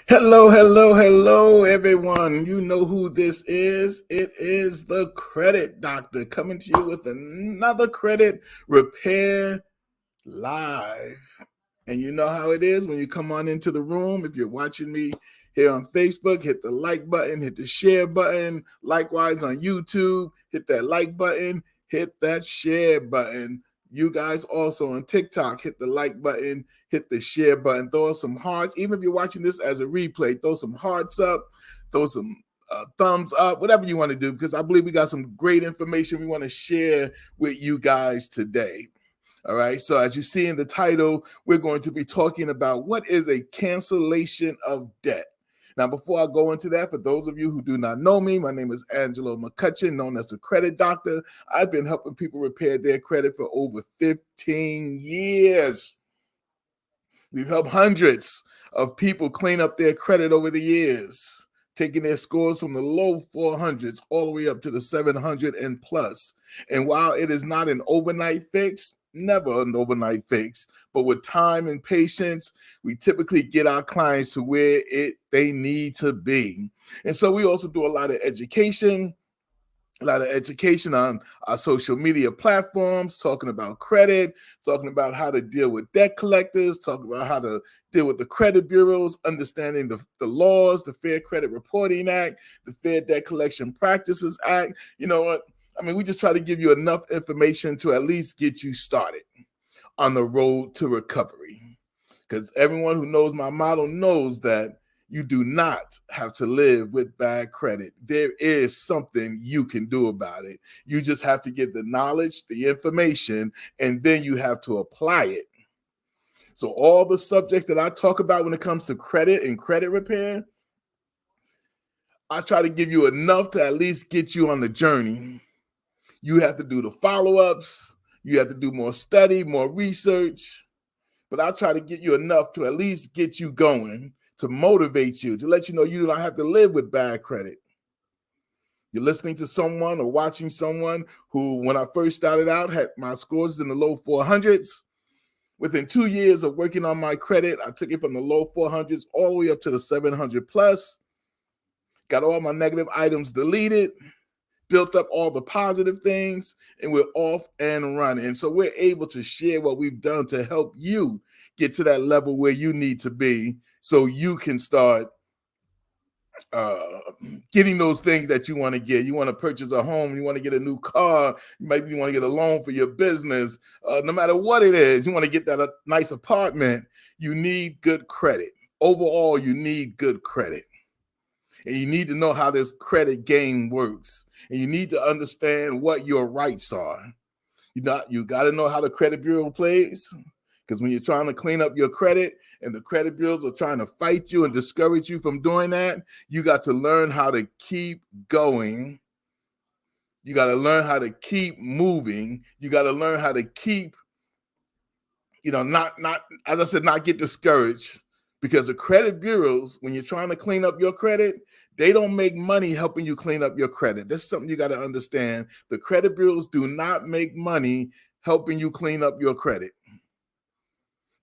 Hello, hello, hello, everyone. You know who this is. It is the Credit Doctor coming to you with another credit repair live. And you know how it is when you come on into the room. If you're watching me here on Facebook, hit the like button, hit the share button. Likewise on YouTube, hit that like button, hit that share button. You guys also on TikTok, hit the like button, hit the share button, throw some hearts. Even if you're watching this as a replay, throw some hearts up, throw some thumbs up, whatever you want to do, because I believe we got some great information we want to share with you guys today. All right. So, as you see in the title, we're going to be talking about what is a cancellation of debt. Now, before I go into that, for those of you who do not know me, my name is Angelo McCutcheon, known as the Credit Doctor. I've been helping people repair their credit for over 15 years. We've helped hundreds of people clean up their credit over the years, taking their scores from the low 400s all the way up to the 700 and plus. And while it is not an overnight fix, never an overnight fix, but with time and patience, we typically get our clients to where they need to be. And so we also do a lot of education on our social media platforms, talking about credit, talking about how to deal with debt collectors, talking about how to deal with the credit bureaus, understanding the laws, the Fair Credit Reporting Act, the Fair Debt Collection Practices Act. You know what? I mean, we just try to give you enough information to at least get you started on the road to recovery. Because everyone who knows my motto knows that you do not have to live with bad credit. There is something you can do about it. You just have to get the knowledge, the information, and then you have to apply it. So all the subjects that I talk about when it comes to credit and credit repair, I try to give you enough to at least get you on the journey. You have to do the follow-ups. You have to do more study, more research. But I'll try to get you enough to at least get you going, to motivate you, to let you know you do not have to live with bad credit. You're listening to someone or watching someone who, when I first started out, had my scores in the low 400s. Within 2 years of working on my credit, I took it from the low 400s all the way up to the 700 plus, got all my negative items deleted, built up all the positive things, and we're off and running. And so we're able to share what we've done to help you get to that level where you need to be so you can start getting those things that you want to get. You want to purchase a home, you want to get a new car, maybe you want to get a loan for your business. No matter what it is, you want to get that nice apartment, you need good credit. Overall, you need good credit. And you need to know how this credit game works. And you need to understand what your rights are. You got to know how the credit bureau plays. Because when you're trying to clean up your credit and the credit bureaus are trying to fight you and discourage you from doing that, you got to learn how to keep going. You got to learn how to keep moving. You got to learn how to keep, not as I said, not get discouraged. Because the credit bureaus, when you're trying to clean up your credit, they don't make money helping you clean up your credit. That's something you got to understand. The credit bureaus do not make money helping you clean up your credit.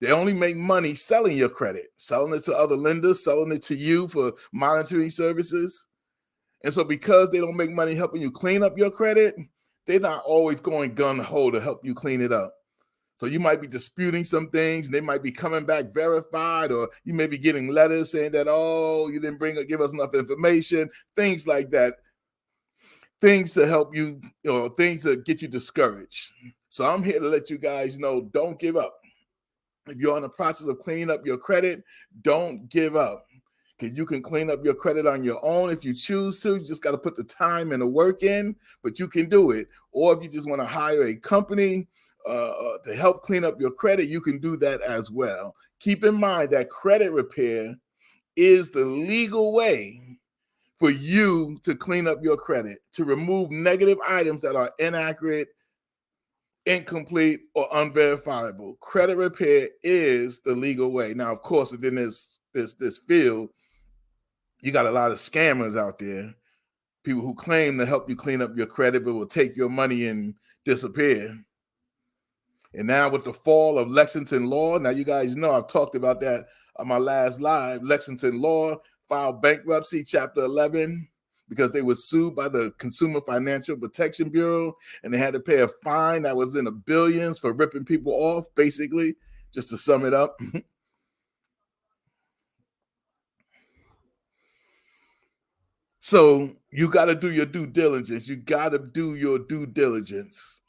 They only make money selling your credit, selling it to other lenders, selling it to you for monitoring services. And so because they don't make money helping you clean up your credit, they're not always going gung-ho to help you clean it up. So you might be disputing some things, and they might be coming back verified, or you may be getting letters saying that, oh, you didn't give us enough information, things like that, things to help you, things to get you discouraged. So I'm here to let you guys know, don't give up. If you're in the process of cleaning up your credit, don't give up. Because you can clean up your credit on your own if you choose to. You just got to put the time and the work in, but you can do it. Or if you just want to hire a company to help clean up your credit, you can do that as well. Keep in mind that credit repair is the legal way for you to clean up your credit, to remove negative items that are inaccurate, incomplete, or unverifiable. Credit repair is the legal way. Now, of course, within this field, you got a lot of scammers out there, people who claim to help you clean up your credit but will take your money and disappear. And now with the fall of Lexington law, now you guys know I've talked about that on my last live, Lexington Law filed bankruptcy, Chapter 11, because they were sued by the Consumer Financial Protection Bureau, and they had to pay a fine that was in the billions for ripping people off, basically, just to sum it up. So you got to do your due diligence. You got to do your due diligence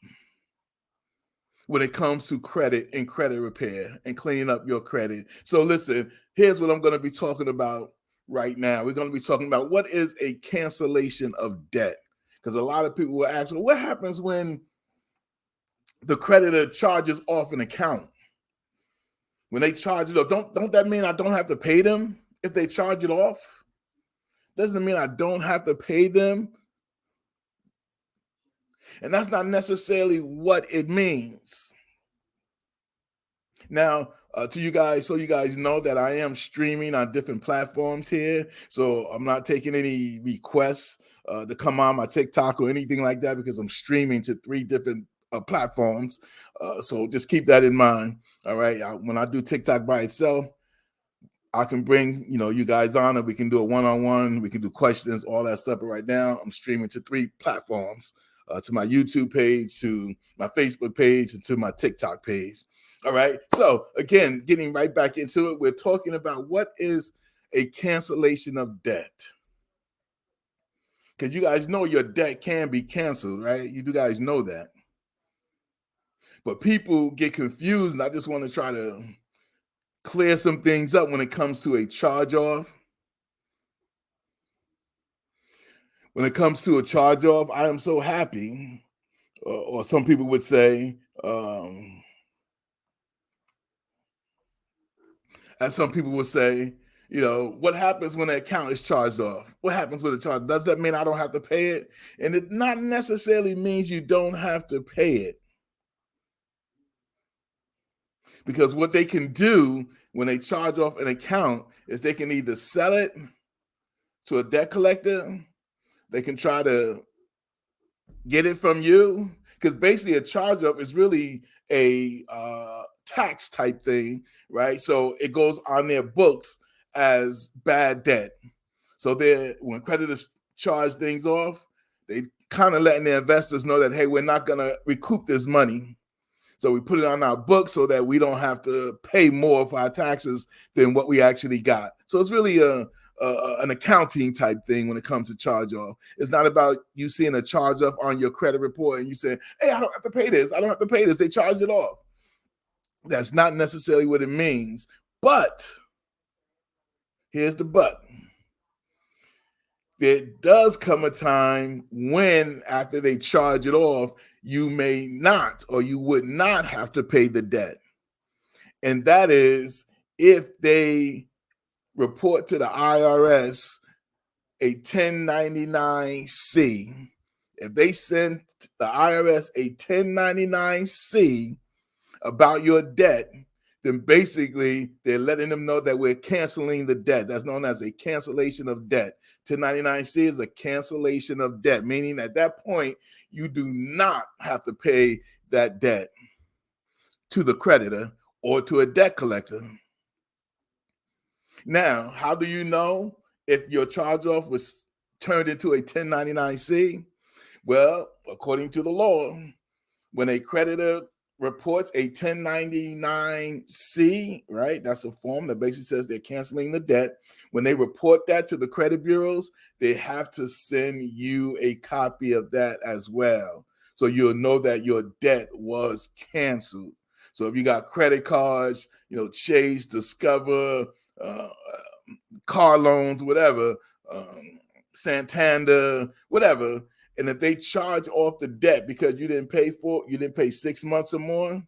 when it comes to credit and credit repair and cleaning up your credit. So listen, here's what I'm going to be talking about right now. We're going to be talking about what is a cancellation of debt. Because a lot of people will ask, well, what happens when the creditor charges off an account? When they charge it off, don't that mean I don't have to pay them if they charge it off? Doesn't mean I don't have to pay them. And that's not necessarily what it means. Now, to you guys, so you guys know that I am streaming on different platforms here. So I'm not taking any requests to come on my TikTok or anything like that, because I'm streaming to 3 different platforms. So just keep that in mind. All right. When I do TikTok by itself, I can bring, you guys on, and we can do a one-on-one. We can do questions, all that stuff. But right now, I'm streaming to 3 platforms, to my YouTube page, to my Facebook page, and to my TikTok page. All right. So again, getting right back into it, we're talking about what is a cancellation of debt. Because you guys know your debt can be canceled, right? You guys know that. But people get confused, and I just want to try to clear some things up when it comes to a charge off. When it comes to a charge off, I am so happy, or some people would say, as some people would say, what happens when an account is charged off? What happens with a charge? Does that mean I don't have to pay it? And it not necessarily means you don't have to pay it. Because what they can do when they charge off an account is they can either sell it to a debt collector, they can try to get it from you, because basically a charge off is really a tax type thing, right? So it goes on their books as bad debt. So when creditors charge things off, they kind of letting their investors know that, hey, we're not going to recoup this money. So we put it on our books so that we don't have to pay more for our taxes than what we actually got. So it's really an accounting type thing when it comes to charge off. It's not about you seeing a charge off on your credit report and you say, hey, I don't have to pay this. I don't have to pay this. They charged it off. That's not necessarily what it means. But here's the but. There does come a time when, after they charge it off, you may not, or you would not have to pay the debt. And that is if they report to the IRS a 1099-C. If they send the IRS a 1099-C about your debt, then basically they're letting them know that we're canceling the debt. That's known as a cancellation of debt. 1099-C is a cancellation of debt, meaning at that point, you do not have to pay that debt to the creditor or to a debt collector. Now, how do you know if your charge off was turned into a 1099-C? Well, according to the law, when a creditor reports a 1099-C, right? That's a form that basically says they're canceling the debt. When they report that to the credit bureaus, they have to send you a copy of that as well. So you'll know that your debt was canceled. So if you got credit cards, Chase, Discover, car loans, whatever, Santander, whatever, and if they charge off the debt because you didn't pay 6 months or more,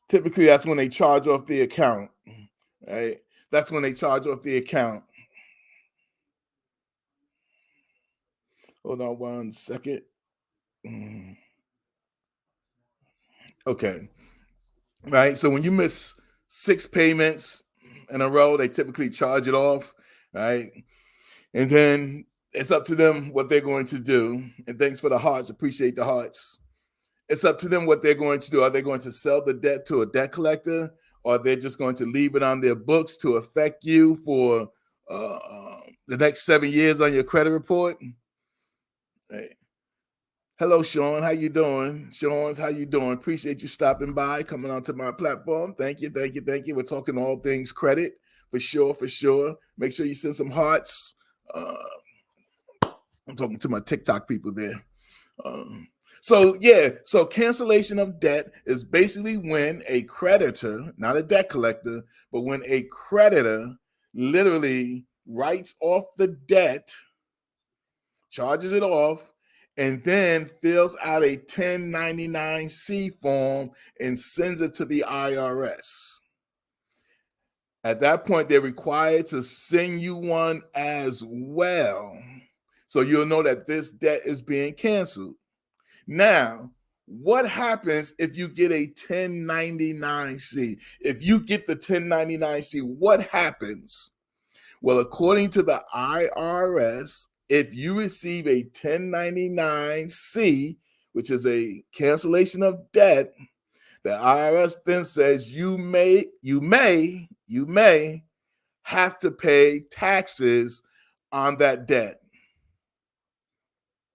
typically that's when they charge off the account, right? That's when they charge off the account. Hold on 1 second. Okay. Right. So when you miss 6 payments in a row, they typically charge it off, right? And then it's up to them what they're going to do. And thanks for the hearts. Appreciate the hearts. It's up to them what they're going to do. Are they going to sell the debt to a debt collector, or they're just going to leave it on their books to affect you for the next 7 years on your credit report? Hey. Hello, Sean. How you doing? Sean's, how you doing? Appreciate you stopping by, coming onto my platform. Thank you, thank you, thank you. We're talking all things credit, for sure, for sure. Make sure you send some hearts. I'm talking to my TikTok people there. So cancellation of debt is basically when a creditor, not a debt collector, but when a creditor literally writes off the debt, charges it off, and then fills out a 1099-C form and sends it to the IRS. At that point, they're required to send you one as well. So you'll know that this debt is being canceled. Now, what happens if you get a 1099-C? If you get the 1099-C, what happens? Well, according to the IRS, if you receive a 1099-C, which is a cancellation of debt, the IRS then says you may have to pay taxes on that debt.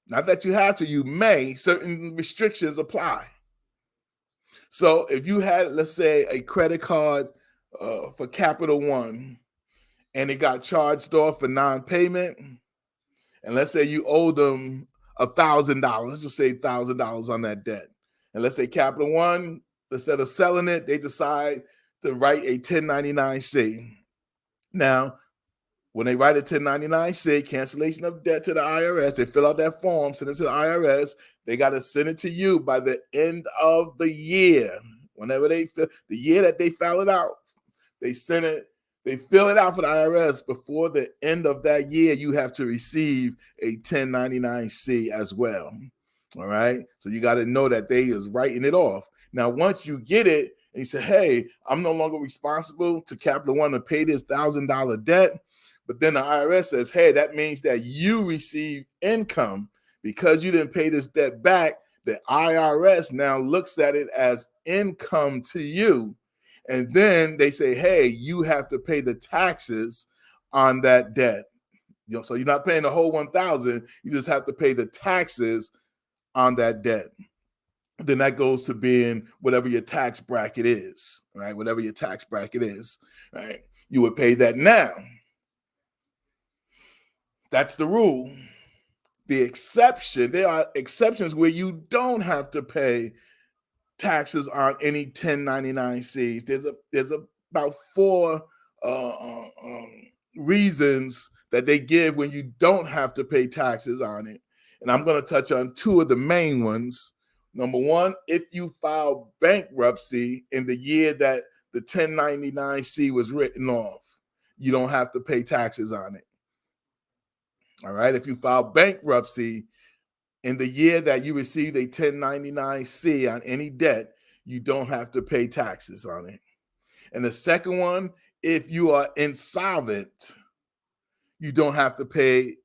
Not that you have to, you may. Certain restrictions apply. So if you had, let's say, a credit card for Capital One, and it got charged off for non-payment, and let's say you owe them $1,000, let's just say $1,000 on that debt. And let's say Capital One, instead of selling it, they decide to write a 1099-C. Now, when they write a 1099-C, cancellation of debt to the IRS, they fill out that form, send it to the IRS. They got to send it to you by the end of the year. Whenever the year that they file it out, they send it. They fill it out for the IRS. Before the end of that year, you have to receive a 1099-C as well. All right. So you got to know that they is writing it off. Now, once you get it and you say, hey, I'm no longer responsible to Capital One to pay this $1,000 debt. But then the IRS says, hey, that means that you receive income because you didn't pay this debt back. The IRS now looks at it as income to you. And then they say, hey, you have to pay the taxes on that debt. So you're not paying the whole $1,000. You just have to pay the taxes on that debt. Then that goes to being whatever your tax bracket is, right? Whatever your tax bracket is, right? You would pay that now. That's the rule. The exception, there are exceptions where you don't have to pay taxes on any 1099-Cs. There's about 4 reasons that they give when you don't have to pay taxes on it. And I'm going to touch on 2 of the main ones. Number 1, if you file bankruptcy in the year that the 1099-C was written off, you don't have to pay taxes on it. All right. If you file bankruptcy in the year that you received a 1099-C on any debt, you don't have to pay taxes on it. And the second one, if you are insolvent, you don't have to pay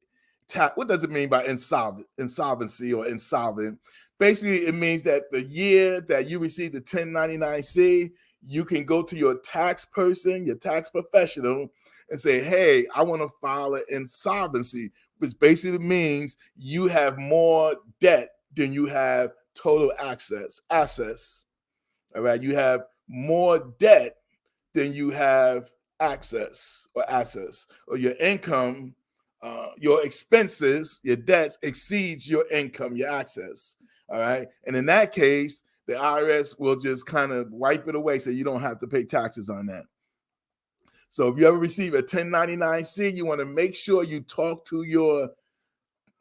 tax. What does it mean by insolvency or insolvent? Basically, it means that the year that you received the 1099-C, you can go to your tax person, your tax professional, and say, hey, I want to file an insolvency, which basically means you have more debt than you have total assets. All right, you have more debt than you have assets, or your income, your expenses, your debts exceeds your income, your assets. All right, and in that case, the IRS will just kind of wipe it away, so you don't have to pay taxes on that. So if you ever receive a 1099-C, you want to make sure you talk to your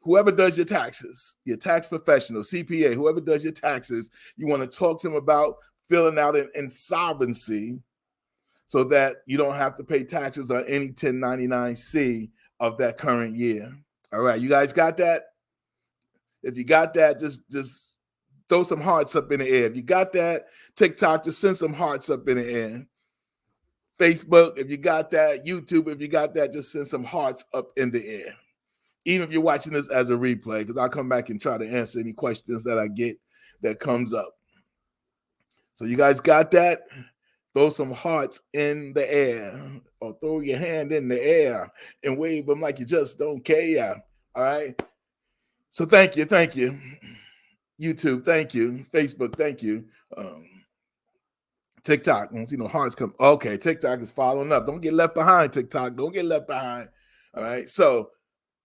whoever does your taxes, your tax professional, CPA, whoever does your taxes. You want to talk to them about filling out an insolvency so that you don't have to pay taxes on any 1099-C of that current year. All right, you guys got that? If you got that, just throw some hearts up in the air. If you got that, TikTok, just send some hearts up in the air. Facebook, if you got that, YouTube, if you got that, just send some hearts up in the air. Even if you're watching this as a replay, because I'll come back and try to answer any questions that I get that comes up. So you guys got that? Throw some hearts in the air, or throw your hand in the air and wave them like you just don't care. All right. So thank you. YouTube, thank you. Facebook, thank you. TikTok, hearts come. Okay, TikTok is following up. Don't get left behind, TikTok. Don't get left behind. All right. So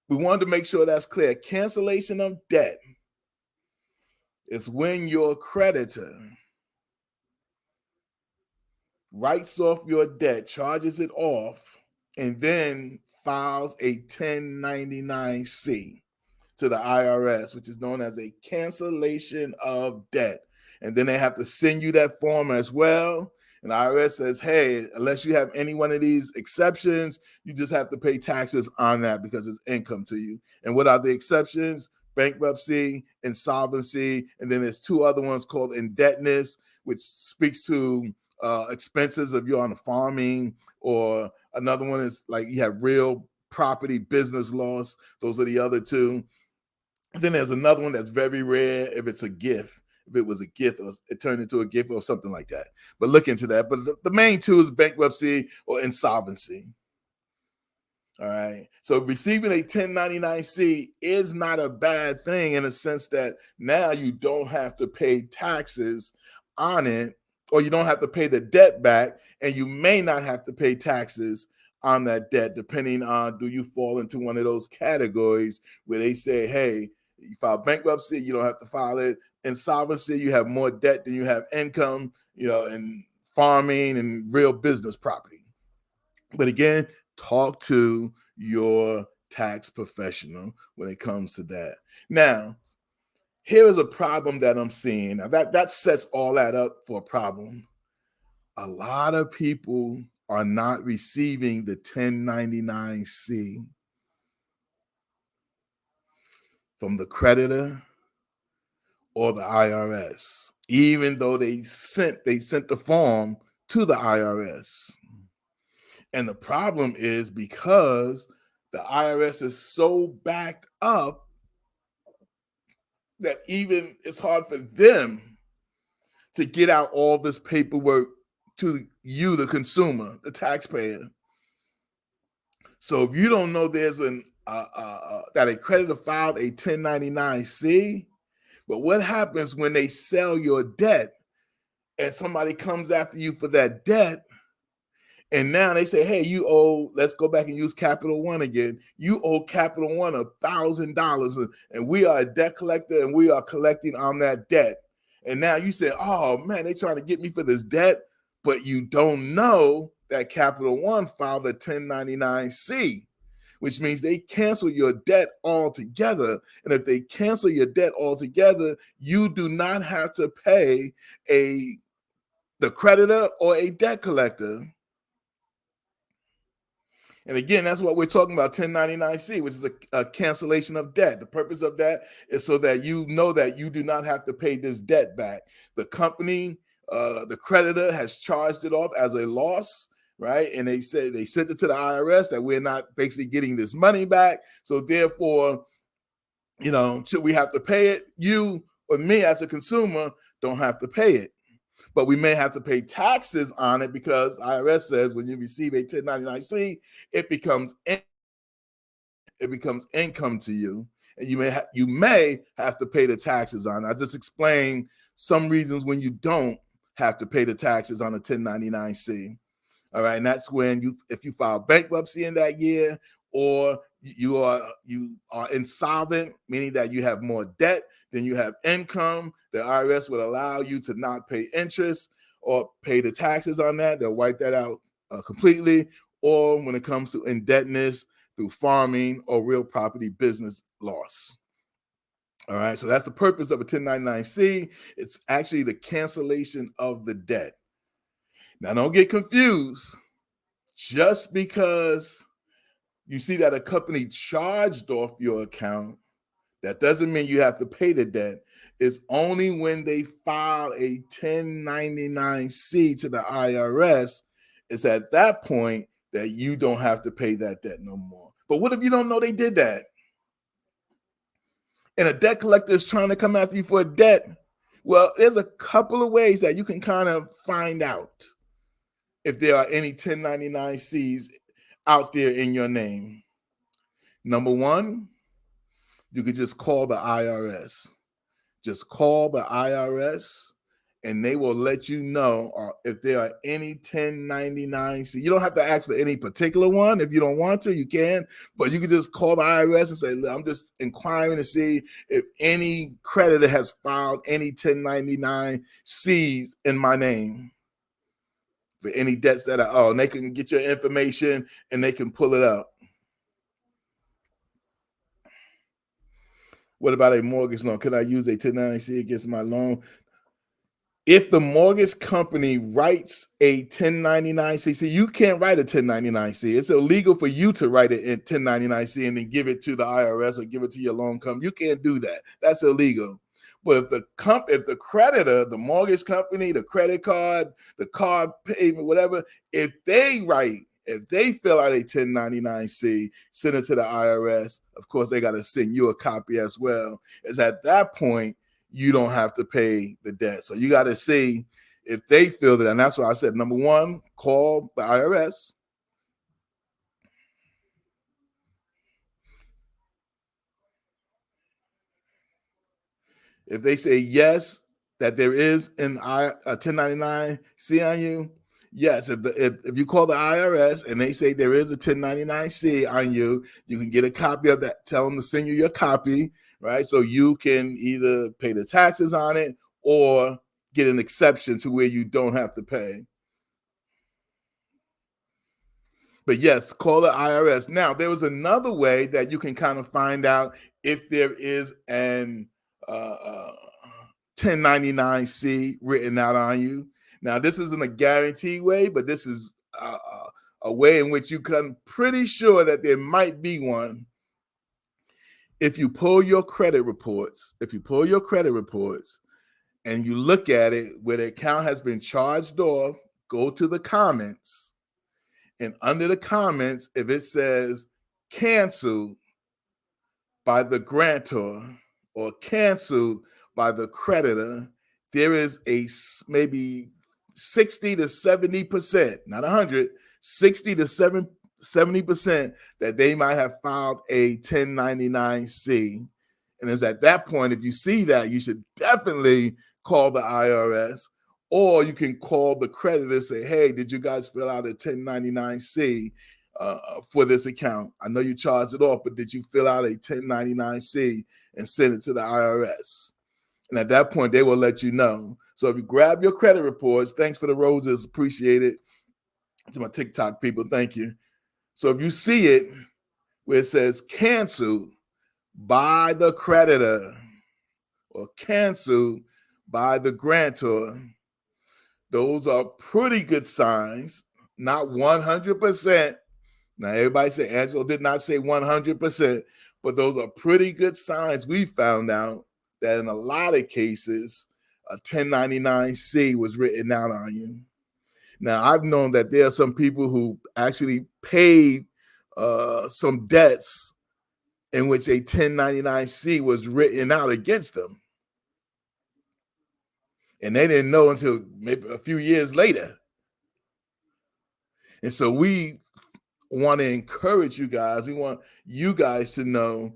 we wanted to make sure that's clear. Cancellation of debt is when your creditor writes off your debt, charges it off, and then files a 1099-C to the IRS, which is known as a cancellation of debt. And then they have to send you that form as well. And the IRS says, hey, unless you have any one of these exceptions, you just have to pay taxes on that because it's income to you. And what are the exceptions? Bankruptcy, insolvency, and then there's two other ones called indebtedness, which speaks to expenses if you're on farming, or another one is like you have real property business loss. Those are the other two. And then there's another one that's very rare if it's a gift. If it was a gift, or it turned into a gift or something like that. But look into that. But the main two is bankruptcy or insolvency. All right. So receiving a 1099-C is not a bad thing in a sense that now you don't have to pay taxes on it, or you don't have to pay the debt back, and you may not have to pay taxes on that debt, depending on do you fall into one of those categories where they say, hey, you file bankruptcy, you don't have to file it. Insolvency, you have more debt than you have income, and farming and real business property. But again, talk to your tax professional when it comes to that. Now, here is a problem that I'm seeing. Now, that sets all that up for a problem. A lot of people are not receiving the 1099-C from the creditor or the IRS, even though they sent the form to the IRS. And the problem is because the IRS is so backed up that even it's hard for them to get out all this paperwork to you, the consumer, the taxpayer. So if you don't know there's that a creditor filed a 1099-C, but what happens when they sell your debt and somebody comes after you for that debt? And now they say, hey, you owe, let's go back and use Capital One again. You owe Capital One $1,000, and we are a debt collector, and we are collecting on that debt. And now you say, oh, man, they're trying to get me for this debt, but you don't know that Capital One filed a 1099-C, which means they cancel your debt altogether. And if they cancel your debt altogether, you do not have to pay the creditor or a debt collector. And again, that's what we're talking about, 1099-C, which is a cancellation of debt. The purpose of that is so that you know that you do not have to pay this debt back. The company, the creditor has charged it off as a loss, right? And they sent it to the IRS that we're not basically getting this money back. So therefore, should we have to pay it? You or me as a consumer don't have to pay it. But we may have to pay taxes on it because IRS says when you receive a 1099-C, it becomes income to you, and you may have to pay the taxes on it. I just explained some reasons when you don't have to pay the taxes on a 1099-C. All right, and that's when if you file bankruptcy in that year, or you are insolvent, meaning that you have more debt than you have income, the IRS would allow you to not pay interest or pay the taxes on that. They'll wipe that out completely. Or when it comes to indebtedness through farming or real property business loss. All right, so that's the purpose of a 1099-C. It's actually the cancellation of the debt. Now, don't get confused. Just because you see that a company charged off your account, that doesn't mean you have to pay the debt. It's only when they file a 1099-C to the IRS, it's at that point that you don't have to pay that debt no more. But what if you don't know they did that? And a debt collector is trying to come after you for a debt. Well, there's a couple of ways that you can kind of find out if there are any 1099-Cs out there in your name. Number one, you could just call the IRS. Just call the IRS and they will let you know if there are any 1099-C. You don't have to ask for any particular one. If you don't want to, you can, but you can just call the IRS and say, "Look, I'm just inquiring to see if any creditor has filed any 1099-Cs in my name for any debts that are owed." And they can get your information and they can pull it up. What about a mortgage loan? Can I use a 1099-C against my loan? If the mortgage company writes a 1099-C, see, you can't write a 1099-C. It's illegal for you to write it in 1099-C and then give it to the IRS or give it to your loan company. You can't do that. That's illegal. But if the creditor, the mortgage company, the credit card, the card payment, whatever, if they fill out a 1099-C, send it to the IRS, of course, they got to send you a copy as well. Is at that point, you don't have to pay the debt. So you got to see if they filled it. And that's why I said, number one, call the IRS. If they say yes, that there is a 1099-C on you, yes. If you call the IRS and they say there is a 1099-C on you, you can get a copy of that. Tell them to send you your copy, right? So you can either pay the taxes on it or get an exception to where you don't have to pay. But yes, call the IRS. Now, there was another way that you can kind of find out if there is an 1099-C written out on you. Now, this isn't a guaranteed way, but this is a way in which you can pretty sure that there might be one. If you pull your credit reports, and you look at it where the account has been charged off, go to the comments. And under the comments, if it says canceled by the grantor or canceled by the creditor, there is a maybe 60 to 70%, not 100, 60 to 70% that they might have filed a 1099-C. And it's at that point, if you see that, you should definitely call the IRS, or you can call the creditor and say, "Hey, did you guys fill out a 1099-C for this account? I know you charged it off, but did you fill out a 1099-C and send it to the IRS?" And at that point, they will let you know. So if you grab your credit reports, thanks for the roses, appreciate it. To my TikTok people, thank you. So if you see it where it says canceled by the creditor or canceled by the grantor, those are pretty good signs. Not 100%. Now, everybody say Angelo did not say 100%, but those are pretty good signs. We found out that in a lot of cases, a 1099-C was written out on you. Now, I've known that there are some people who actually paid some debts in which a 1099-C was written out against them. And they didn't know until maybe a few years later. And so we want to encourage you guys. We want you guys to know.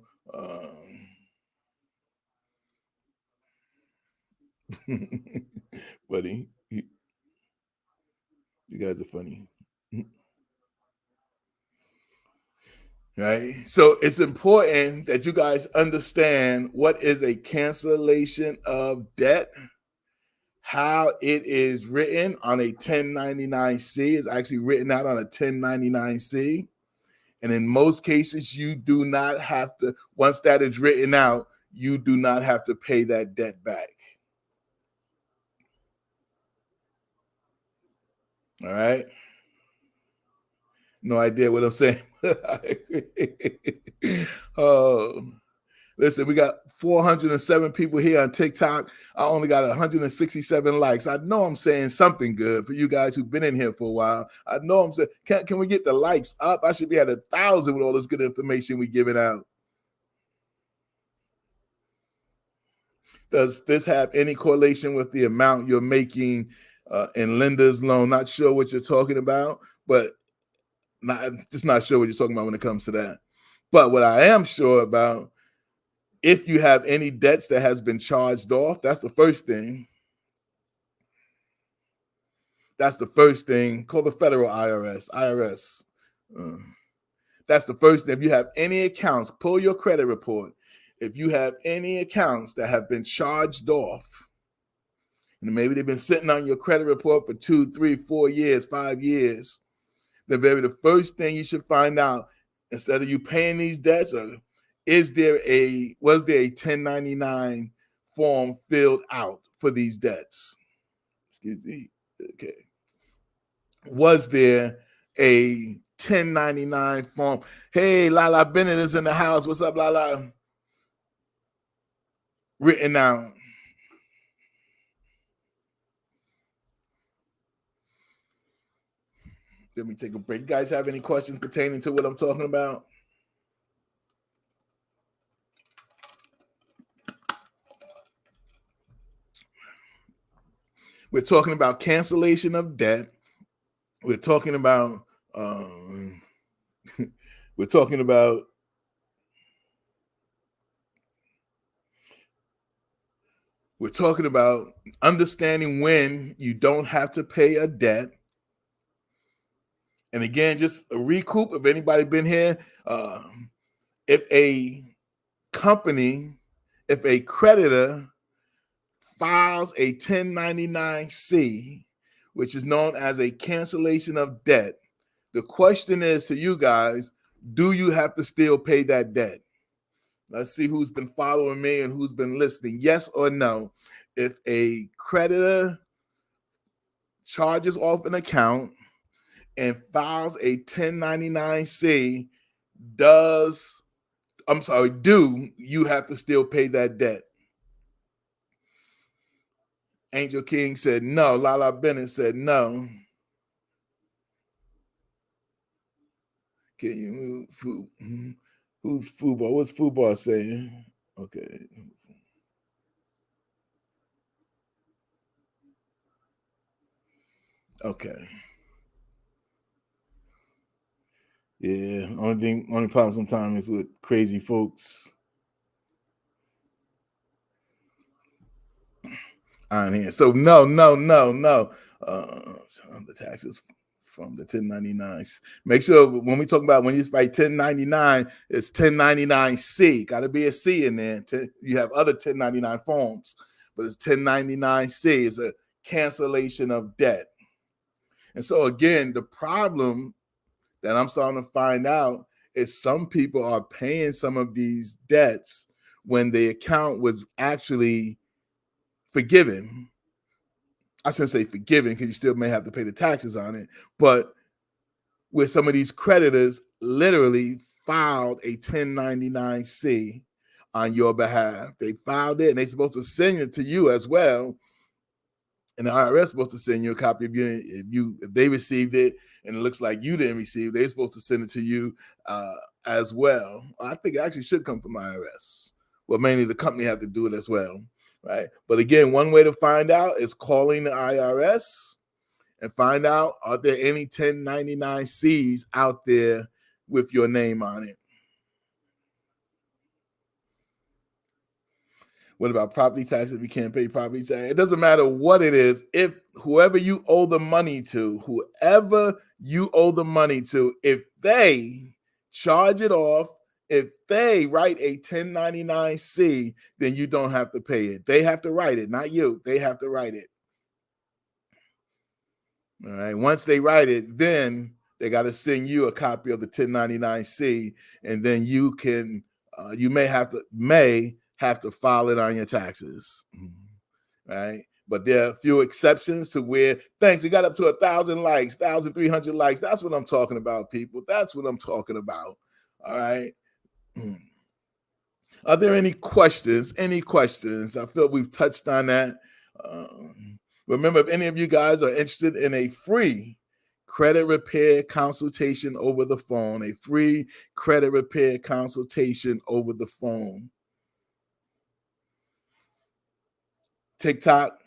Buddy, you guys are funny. Right? So it's important that you guys understand what is a cancellation of debt, how it is written on a 1099-C. It's actually written out on a 1099-C. And in most cases, you do not have to, once that is written out, you do not have to pay that debt back. All right? No idea what I'm saying. Oh, listen, we got 407 people here on TikTok. I only got 167 likes. I know I'm saying something good for you guys who've been in here for a while. I know I'm saying, can we get the likes up? I should be at 1,000 with all this good information we giving out. Does this have any correlation with the amount you're making in lender's loan? Not sure what you're talking about, but just not sure what you're talking about when it comes to that. But what I am sure about, if you have any debts that has been charged off, that's the first thing. That's the first thing. Call the federal IRS. IRS. That's the first thing. If you have any accounts, pull your credit report. If you have any accounts that have been charged off, and maybe they've been sitting on your credit report for 2, 3, 4 years, 5 years, then maybe the first thing you should find out, instead of you paying these debts, was there a 1099 form filled out for these debts? Excuse me. Okay. Was there a 1099 form? Hey, Lala Bennett is in the house. What's up, Lala? Written out. Let me take a break. You guys have any questions pertaining to what I'm talking about? We're talking about cancellation of debt. We're talking about we're talking about understanding when you don't have to pay a debt. And again, just a recoup, if anybody been here, if a company, if a creditor files a 1099-C, which is known as a cancellation of debt, the question is to you guys, do you have to still pay that debt? Let's see who's been following me and who's been listening. Yes or no? If a creditor charges off an account and files a 1099-C, do you have to still pay that debt? Angel King said no. Lala Bennett said no. Can you move? Who's football? What's football saying? Okay. Okay. Yeah. Only problem sometimes is with crazy folks on here. So no. The taxes from the 1099s. Make sure when we talk about when you write 1099, it's 1099-C. Got to be a C in there. You have other 1099 forms, but it's 1099-C. It's a cancellation of debt. And so again, the problem that I'm starting to find out is some people are paying some of these debts when the account was actually forgiven. I shouldn't say forgiven because you still may have to pay the taxes on it, but where some of these creditors literally filed a 1099-C on your behalf. They filed it and they're supposed to send it to you as well. And the IRS is supposed to send you a copy of if they received it and it looks like you didn't receive it, they're supposed to send it to you as well. I think it actually should come from IRS. Well, mainly the company have to do it as well, right? But again, one way to find out is calling the IRS and find out, are there any 1099-Cs out there with your name on it? What about property taxes? If you can't pay property tax, it doesn't matter what it is. If whoever you owe the money to, if they charge it off, if they write a 1099-C, then you don't have to pay it. They have to write it, not you. They have to write it. All right. Once they write it, then they got to send you a copy of the 1099-C, and then you can, you may have to file it on your taxes, right? But there are a few exceptions to where, thanks, we got up to 1,000 likes, 1,300 likes. That's what I'm talking about, people. That's what I'm talking about. All right. Are there any questions? Any questions? I feel we've touched on that. Remember, if any of you guys are interested in a free credit repair consultation over the phone, a free credit repair consultation over the phone, TikTok,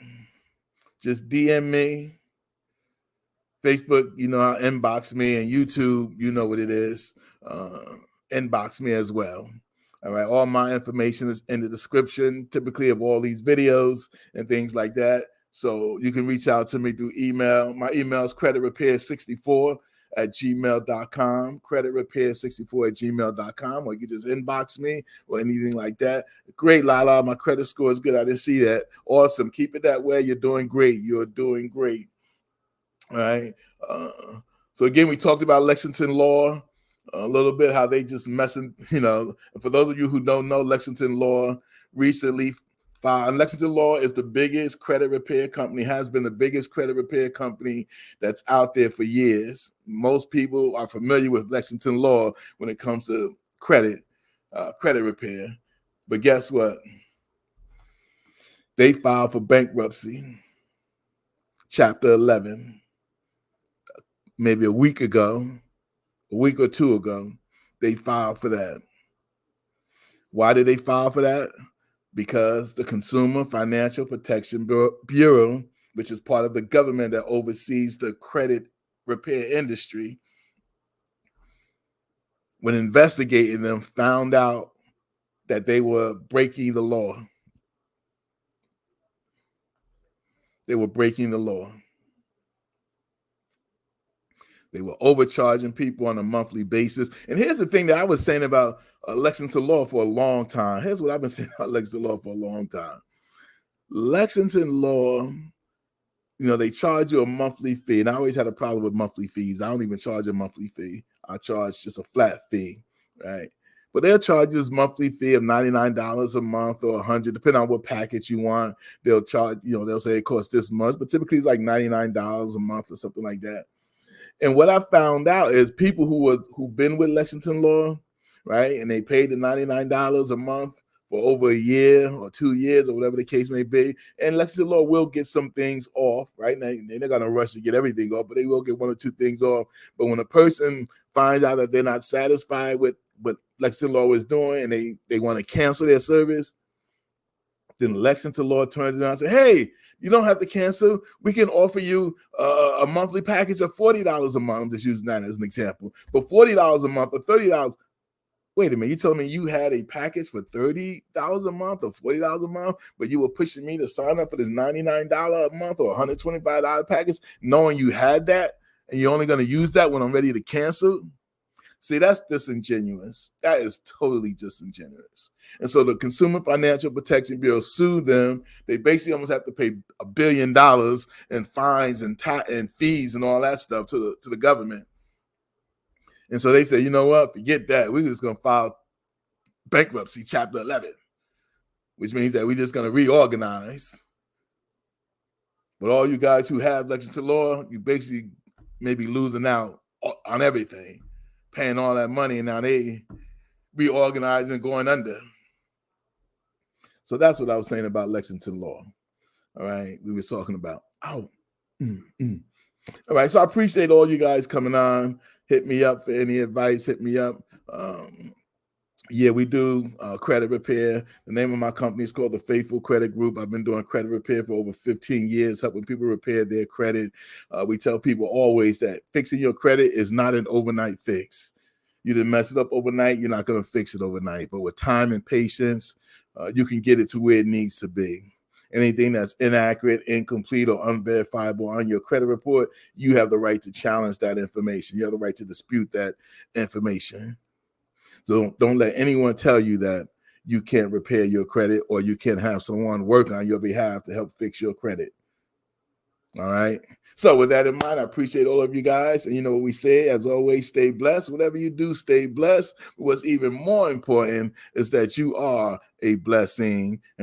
just DM me. Facebook, inbox me, and YouTube, you know what it is. Inbox me as well. All right. All my information is in the description, typically, of all these videos and things like that. So you can reach out to me through email. My email is creditrepair64@gmail.com, creditrepair64@gmail.com, or you can just inbox me or anything like that. Great, Lala. My credit score is good. I didn't see that. Awesome. Keep it that way. You're doing great. You're doing great. All right. So again, we talked about Lexington Law a little bit, how they just messing, for those of you who don't know, Lexington Law recently filed. Lexington Law is the biggest credit repair company, has been the biggest credit repair company that's out there for years. Most people are familiar with Lexington Law when it comes to credit repair. But guess what? They filed for bankruptcy, Chapter 11. Maybe a week or two ago, they filed for that. Why did they file for that? Because the Consumer Financial Protection Bureau, which is part of the government that oversees the credit repair industry, when investigating them, found out that they were breaking the law. They were breaking the law. They were overcharging people on a monthly basis. And here's the thing that I was saying about Lexington Law for a long time. Here's what I've been saying about Lexington Law for a long time. Lexington Law, they charge you a monthly fee. And I always had a problem with monthly fees. I don't even charge a monthly fee. I charge just a flat fee, right? But they'll charge you this monthly fee of $99 a month or $100, depending on what package you want. They'll charge, they'll say it costs this much, but typically it's like $99 a month or something like that. And what I found out is people who've been with Lexington Law, right, and they paid the $99 a month for over a year or 2 years or whatever the case may be, and Lexington Law will get some things off, right? Now, they're not going to rush to get everything off, but they will get 1 or 2 things off. But when a person finds out that they're not satisfied with what Lexington Law is doing and they want to cancel their service, then Lexington Law turns around and says, hey, you don't have to cancel. We can offer you a monthly package of $40 a month. I'm just using that as an example. But $40 a month or $30. Wait a minute. You telling me you had a package for $30 a month or $40 a month, but you were pushing me to sign up for this $99 a month or $125 package, knowing you had that, and you're only going to use that when I'm ready to cancel? See, that's disingenuous. That is totally disingenuous. And so the Consumer Financial Protection Bureau sued them. They basically almost have to pay $1 billion in fines and fees and all that stuff to the government. And so they say, you know what? Forget that. We're just going to file bankruptcy, Chapter 11, which means that we're just going to reorganize. But all you guys who have Lexington Law, you basically may be losing out on everything, paying all that money, and now they reorganizing, going under. So that's what I was saying about Lexington Law. All right, we were talking about. All right, so I appreciate all you guys coming on. Hit me up for any advice. Hit me up. Yeah, we do credit repair. The name of my company is called the Faithful Credit Group. I've been doing credit repair for over 15 years, helping people repair their credit. We tell people always that fixing your credit is not an overnight fix. You didn't mess it up overnight, you're not going to fix it overnight. But with time and patience, you can get it to where it needs to be. Anything that's inaccurate, incomplete, or unverifiable on your credit report, you have the right to challenge that information. You have the right to dispute that information. So don't let anyone tell you that you can't repair your credit or you can't have someone work on your behalf to help fix your credit. All right. So with that in mind, I appreciate all of you guys. And you know what we say, as always, stay blessed. Whatever you do, stay blessed. What's even more important is that you are a blessing. And